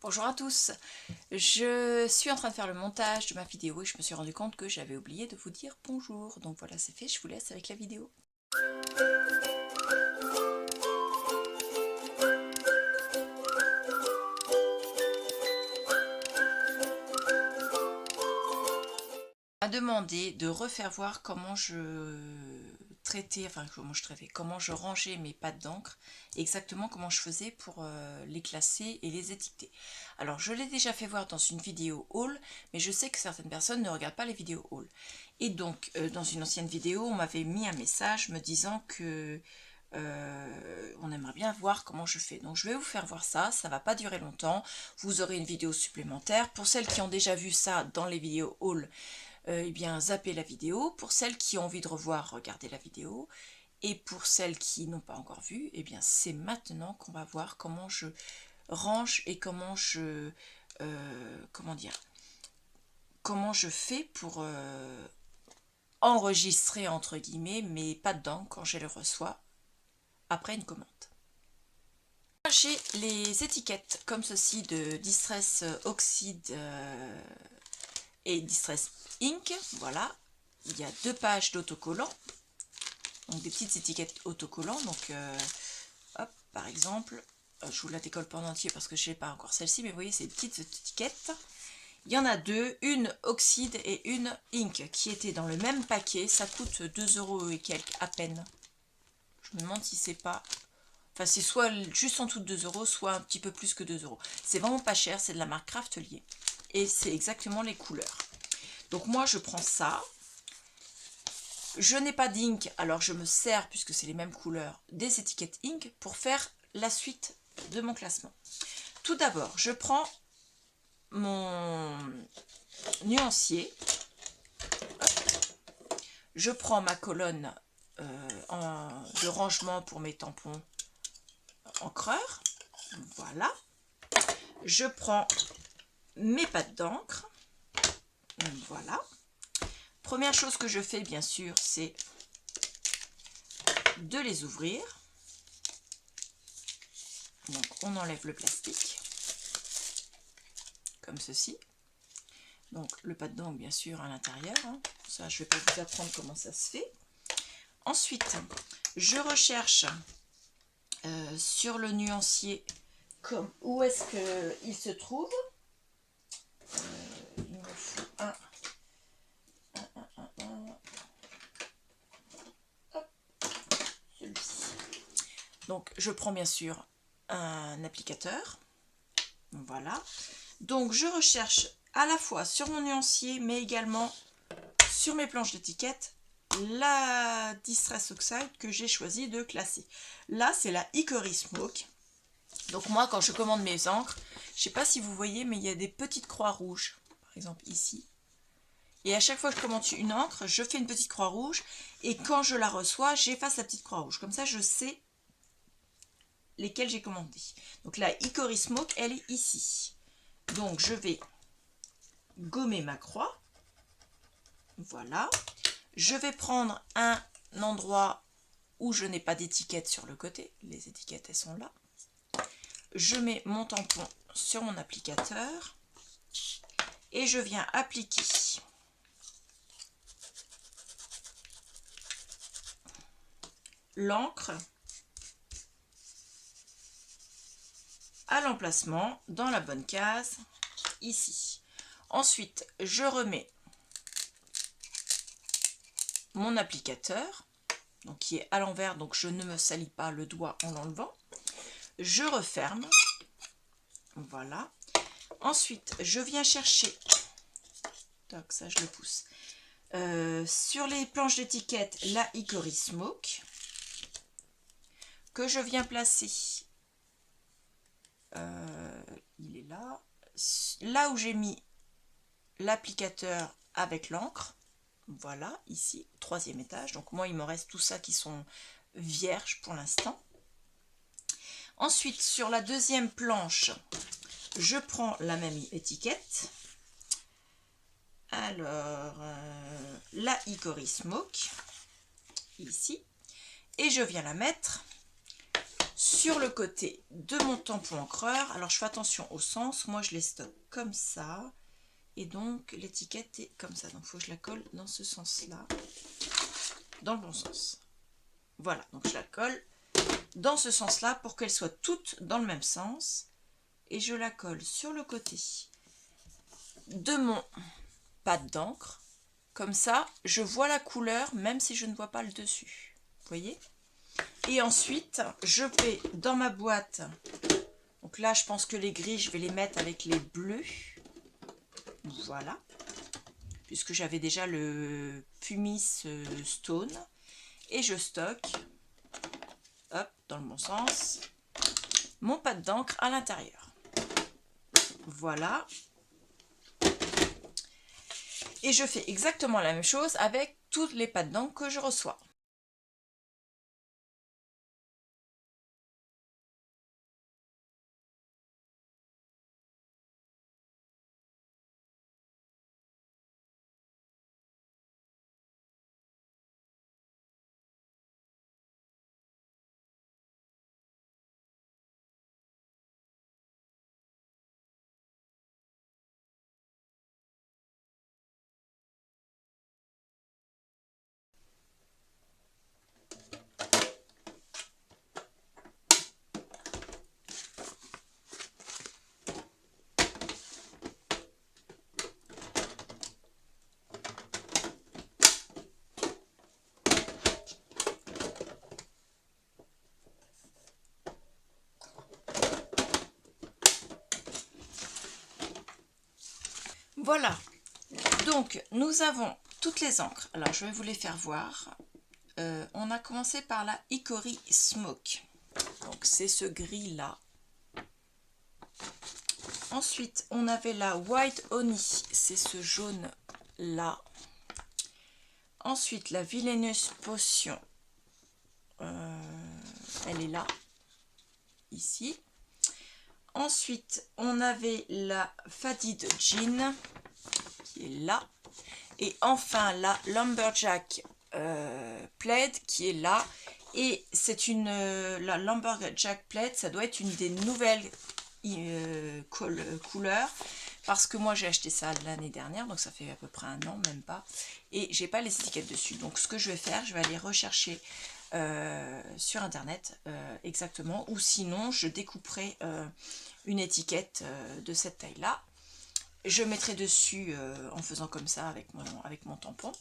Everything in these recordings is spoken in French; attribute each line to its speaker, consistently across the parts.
Speaker 1: Bonjour à tous, je suis en train de faire le montage de ma vidéo et je me suis rendu compte que j'avais oublié de vous dire bonjour. Donc voilà, c'est fait, je vous laisse avec la vidéo. On m'a demandé de refaire voir comment je traitais, comment je rangeais mes pattes d'encre, et exactement comment je faisais pour les classer et les étiqueter. Alors je l'ai déjà fait voir dans une vidéo haul, mais je sais que certaines personnes ne regardent pas les vidéos haul. Et donc dans une ancienne vidéo, on m'avait mis un message me disant que on aimerait bien voir comment je fais. Donc je vais vous faire voir ça, ça va pas durer longtemps, vous aurez une vidéo supplémentaire. Pour celles qui ont déjà vu ça dans les vidéos haul, eh bien zappez la vidéo. Pour celles qui ont envie de revoir, regardez la vidéo. Et pour celles qui n'ont pas encore vu, eh bien c'est maintenant qu'on va voir comment je range et comment je comment je fais pour enregistrer entre guillemets mes pattes d'encre quand je les reçois après une commande. J'ai les étiquettes comme ceci de Distress Oxide et Distress Ink. Voilà, il y a 2 pages d'autocollants, donc des petites étiquettes autocollants. Donc hop, par exemple, je vous la décolle pas en entier parce que je n'ai pas encore celle-ci, mais vous voyez, ces petites étiquettes. Il y en a 2, une oxyde et une ink, qui étaient dans le même paquet. Ça coûte 2 € et quelques à peine. Je me demande si c'est pas... Enfin, c'est soit juste en dessous de 2 €, soit un petit peu plus que 2 €. C'est vraiment pas cher, c'est de la marque Craftelier. Et c'est exactement les couleurs. Donc moi, je prends ça. Je n'ai pas d'ink, alors je me sers, puisque c'est les mêmes couleurs, des étiquettes ink pour faire la suite de mon classement. Tout d'abord, je prends mon nuancier. Je prends ma colonne de rangement pour mes tampons encreurs. Voilà. Je prends mes pattes d'encre. Voilà. Première chose que je fais, bien sûr, c'est de les ouvrir. Donc, on enlève le plastique, comme ceci. Donc, le pad d'encre, bien sûr, à l'intérieur. Hein. Ça, je ne vais pas vous apprendre comment ça se fait. Ensuite, je recherche sur le nuancier où est-ce qu'il se trouve. Il me faut un. Celui-ci. Donc, je prends bien sûr un applicateur. Voilà. Donc, je recherche à la fois sur mon nuancier, mais également sur mes planches d'étiquette, la Distress Oxide que j'ai choisi de classer. Là, c'est la Hickory Smoke. Donc moi, quand je commande mes encres, je ne sais pas si vous voyez, mais il y a des petites croix rouges, par exemple ici. Et à chaque fois que je commande une encre, je fais une petite croix rouge. Et quand je la reçois, j'efface la petite croix rouge. Comme ça, je sais lesquelles j'ai commandé. Donc la Hickory Smoke, elle est ici. Donc je vais gommer ma croix. Voilà. Je vais prendre un endroit où je n'ai pas d'étiquette sur le côté. Les étiquettes, elles sont là. Je mets mon tampon sur mon applicateur et je viens appliquer l'encre à l'emplacement dans la bonne case ici. Ensuite, je remets mon applicateur, donc qui est à l'envers, donc je ne me salis pas le doigt en l'enlevant. Je referme. Voilà. Ensuite, je viens chercher, donc ça je le pousse, sur les planches d'étiquette, la Hickory Smoke, que je viens placer, il est là, là où j'ai mis l'applicateur avec l'encre, voilà, ici, au 3e étage. Donc moi, il me reste tout ça qui sont vierges pour l'instant. Ensuite, sur la 2e planche, je prends la même étiquette. Alors, la Hickory Smoke, ici. Et je viens la mettre sur le côté de mon tampon encreur. Alors je fais attention au sens, moi je les stocke comme ça. Et donc l'étiquette est comme ça, donc il faut que je la colle dans ce sens-là, dans le bon sens. Voilà, donc je la colle dans ce sens-là pour qu'elles soient toutes dans le même sens. Et je la colle sur le côté de mon pad d'encre. Comme ça, je vois la couleur même si je ne vois pas le dessus. Vous voyez? Et ensuite, je vais dans ma boîte. Donc là, je pense que les gris, je vais les mettre avec les bleus. Voilà. Puisque j'avais déjà le pumice stone. Et je stocke, hop, dans le bon sens, mon pad d'encre à l'intérieur. Voilà. Et je fais exactement la même chose avec toutes les pads d'encre que je reçois. Voilà. Donc, nous avons toutes les encres. Alors, je vais vous les faire voir. On a commencé par la Hickory Smoke. Donc, c'est ce gris-là. Ensuite, on avait la White Honey. C'est ce jaune-là. Ensuite, la Villainous Potion. Elle est là. Ici. Ensuite, on avait la Faded Jean. Qui est là. Et enfin, la Lumberjack Plaid qui est là. Et c'est une la Lumberjack Plaid, ça doit être une des nouvelles couleurs. Parce que moi j'ai acheté ça l'année dernière, donc ça fait à peu près un an, même pas. Et j'ai pas les étiquettes dessus. Donc ce que je vais faire, je vais aller rechercher sur internet exactement. Ou sinon, je découperai une étiquette de cette taille-là. Je mettrai dessus en faisant comme ça avec mon tampon.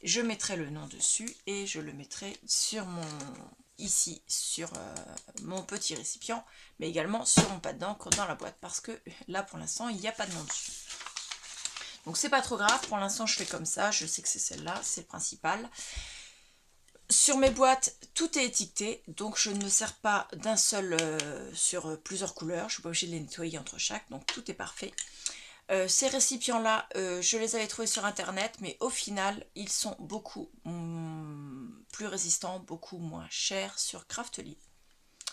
Speaker 1: Je mettrai le nom dessus et je le mettrai sur ici sur mon petit récipient, mais également sur mon pad d'encre dans la boîte parce que là pour l'instant il n'y a pas de nom dessus. Donc c'est pas trop grave, pour l'instant je fais comme ça, je sais que c'est celle-là, c'est le principal. Sur mes boîtes, tout est étiqueté, donc je ne me sers pas d'un seul sur plusieurs couleurs, je ne suis pas obligée de les nettoyer entre chaque, donc tout est parfait. Ces récipients-là, je les avais trouvés sur internet, mais au final, ils sont beaucoup plus résistants, beaucoup moins chers sur Craftelier.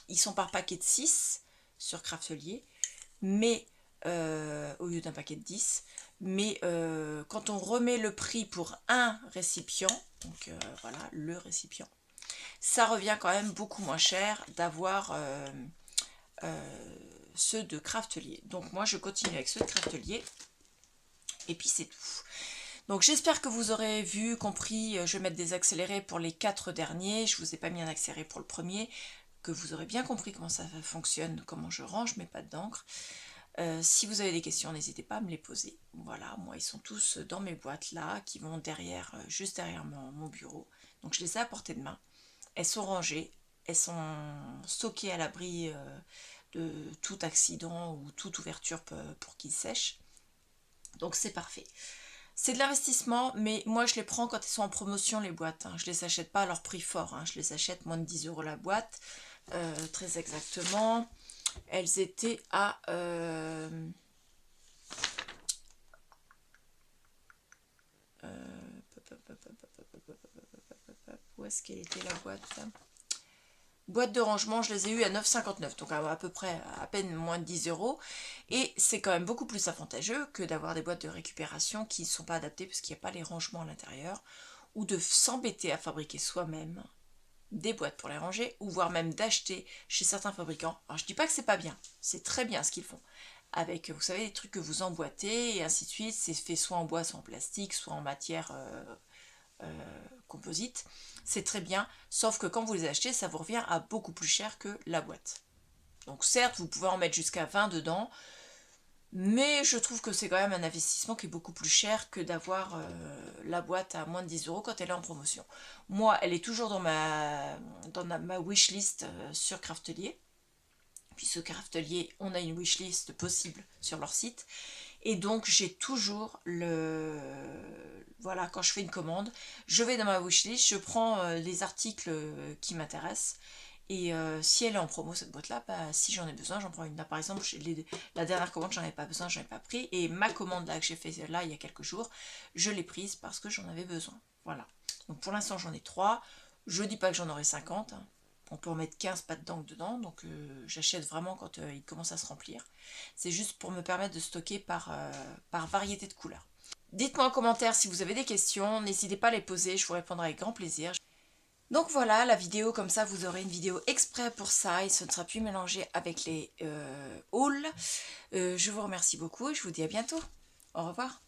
Speaker 1: Ils sont par paquet de 6 sur Craftelier, mais au lieu d'un paquet de 10. Mais quand on remet le prix pour un récipient, donc voilà, le récipient, ça revient quand même beaucoup moins cher d'avoir ceux de Craftelier. Donc moi je continue avec ceux de Craftelier. Et puis c'est tout. Donc j'espère que vous aurez vu, compris, je vais mettre des accélérés pour les 4 derniers. Je vous ai pas mis un accéléré pour le premier. Que vous aurez bien compris comment ça fonctionne, comment je range mes pattes d'encre. Si vous avez des questions, n'hésitez pas à me les poser. Voilà, moi ils sont tous dans mes boîtes là, qui vont derrière, juste derrière mon bureau. Donc je les ai à portée de main. Elles sont rangées, elles sont stockées à l'abri de tout accident ou toute ouverture pour qu'ils sèchent. Donc c'est parfait. C'est de l'investissement, mais moi je les prends quand elles sont en promotion les boîtes. Hein. Je les achète pas à leur prix fort, hein. Je les achète moins de 10 € la boîte, très exactement. Elles étaient à... où est-ce qu'elle était la boîte? Boîte de rangement, je les ai eues à 9,59, donc à peu près à peine moins de 10 €. Et c'est quand même beaucoup plus avantageux que d'avoir des boîtes de récupération qui ne sont pas adaptées parce qu'il n'y a pas les rangements à l'intérieur, ou de s'embêter à fabriquer soi-même des boîtes pour les ranger, ou voire même d'acheter chez certains fabricants. Alors je dis pas que c'est pas bien, c'est très bien ce qu'ils font. Avec, vous savez, des trucs que vous emboîtez et ainsi de suite, c'est fait soit en bois, soit en plastique, soit en matière composite. C'est très bien, sauf que quand vous les achetez, ça vous revient à beaucoup plus cher que la boîte. Donc certes, vous pouvez en mettre jusqu'à 20 dedans, mais je trouve que c'est quand même un investissement qui est beaucoup plus cher que d'avoir la boîte à moins de 10 € quand elle est en promotion. Moi, elle est toujours dans ma wishlist sur Craftelier. Puisque Craftelier, on a une wishlist possible sur leur site. Et donc, j'ai toujours le... Voilà, quand je fais une commande, je vais dans ma wishlist, je prends les articles qui m'intéressent. Et si elle est en promo, cette boîte-là, bah, si j'en ai besoin, j'en prends une. Là, par exemple, la dernière commande, j'en avais pas besoin, j'en ai pas pris. Et ma commande là que j'ai fait là il y a quelques jours, je l'ai prise parce que j'en avais besoin. Voilà. Donc pour l'instant, j'en ai 3. Je dis pas que j'en aurai 50. Hein. On peut en mettre 15 pattes d'encre dedans. Donc j'achète vraiment quand il commence à se remplir. C'est juste pour me permettre de stocker par variété de couleurs. Dites-moi en commentaire si vous avez des questions. N'hésitez pas à les poser, je vous répondrai avec grand plaisir. Donc voilà, la vidéo, comme ça vous aurez une vidéo exprès pour ça et ce ne sera plus mélangé avec les hauls. Je vous remercie beaucoup et je vous dis à bientôt. Au revoir.